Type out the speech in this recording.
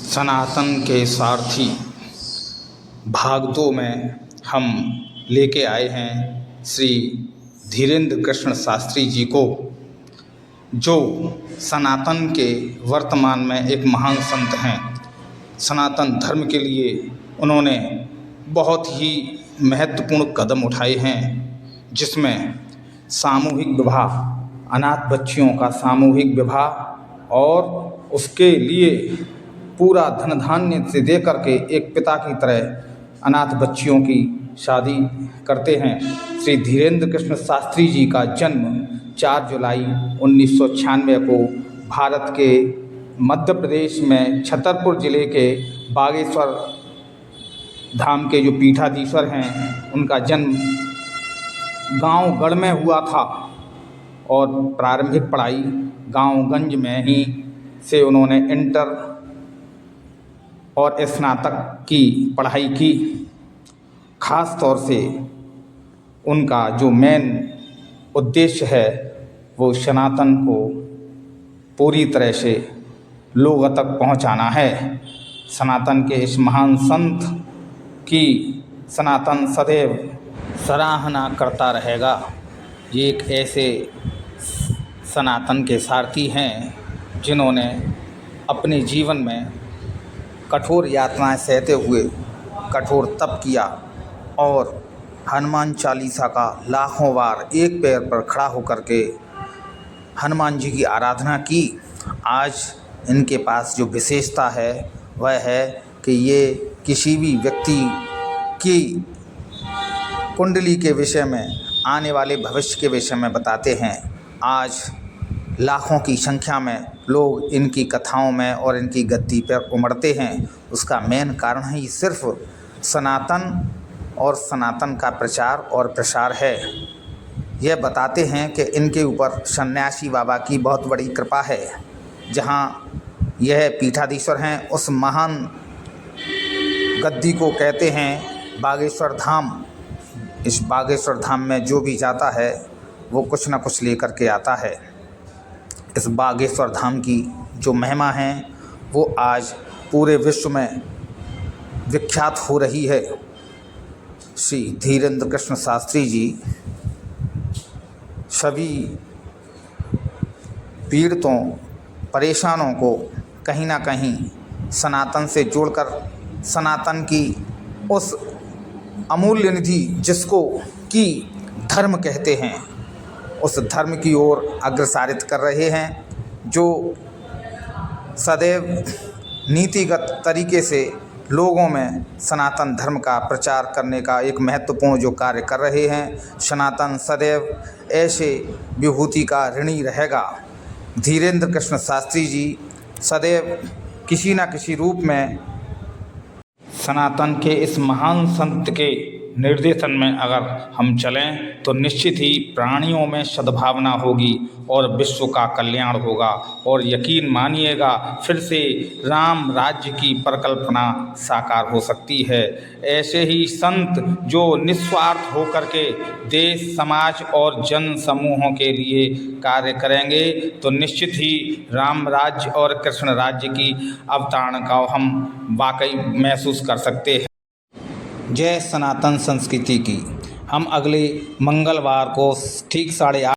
सनातन के सारथी भाग 2 में हम लेके आए हैं श्री धीरेंद्र कृष्ण शास्त्री जी को, जो सनातन के वर्तमान में एक महान संत हैं। सनातन धर्म के लिए उन्होंने बहुत ही महत्वपूर्ण कदम उठाए हैं, जिसमें सामूहिक विवाह, अनाथ बच्चियों का सामूहिक विवाह और उसके लिए पूरा धन धान्य से दे करके एक पिता की तरह अनाथ बच्चियों की शादी करते हैं। श्री धीरेंद्र कृष्ण शास्त्री जी का जन्म 4 जुलाई 1996 को भारत के मध्य प्रदेश में छतरपुर ज़िले के बागेश्वर धाम के जो पीठाधीश्वर हैं, उनका जन्म गांव गढ़ में हुआ था और प्रारंभिक पढ़ाई गांव-गंज में ही से उन्होंने इंटर और स्नातक की पढ़ाई की। ख़ास तौर से उनका जो मेन उद्देश्य है वो सनातन को पूरी तरह से लोगों तक पहुंचाना है। सनातन के इस महान संत की सनातन सदैव सराहना करता रहेगा। ये एक ऐसे सनातन के सारथी हैं जिन्होंने अपने जीवन में कठोर यातनाएं सहते हुए कठोर तप किया और हनुमान चालीसा का लाखों बार एक पैर पर खड़ा होकर के हनुमान जी की आराधना की। आज इनके पास जो विशेषता है वह है कि ये किसी भी व्यक्ति की कुंडली के विषय में, आने वाले भविष्य के विषय में बताते हैं। आज लाखों की संख्या में लोग इनकी कथाओं में और इनकी गद्दी पर उमड़ते हैं। उसका मेन कारण ही सिर्फ सनातन और सनातन का प्रचार और प्रसार है। यह बताते हैं कि इनके ऊपर सन्यासी बाबा की बहुत बड़ी कृपा है। जहाँ यह पीठाधीश्वर हैं, उस महान गद्दी को कहते हैं बागेश्वर धाम। इस बागेश्वर धाम में जो भी जाता है वो कुछ न कुछ लेकर के आता है। इस बागेश्वर धाम की जो महिमा है वो आज पूरे विश्व में विख्यात हो रही है। श्री धीरेंद्र कृष्ण शास्त्री जी सभी पीड़ितों, परेशानों को कहीं ना कहीं सनातन से जोड़कर सनातन की उस अमूल्य निधि जिसको कि धर्म कहते हैं, उस धर्म की ओर अग्रसारित कर रहे हैं, जो सदैव नीतिगत तरीके से लोगों में सनातन धर्म का प्रचार करने का एक महत्वपूर्ण जो कार्य कर रहे हैं। सनातन सदैव ऐसे विभूति का ऋणी रहेगा। धीरेंद्र कृष्ण शास्त्री जी सदैव किसी न किसी रूप में सनातन के इस महान संत के निर्देशन में अगर हम चलें तो निश्चित ही प्राणियों में सद्भावना होगी और विश्व का कल्याण होगा। और यकीन मानिएगा, फिर से राम राज्य की परिकल्पना साकार हो सकती है। ऐसे ही संत जो निस्वार्थ होकर के देश, समाज और जन समूहों के लिए कार्य करेंगे तो निश्चित ही राम राज्य और कृष्ण राज्य की अवतारणा को हम वाकई महसूस कर सकते हैं। जय सनातन संस्कृति की। हम अगले मंगलवार को ठीक 8:30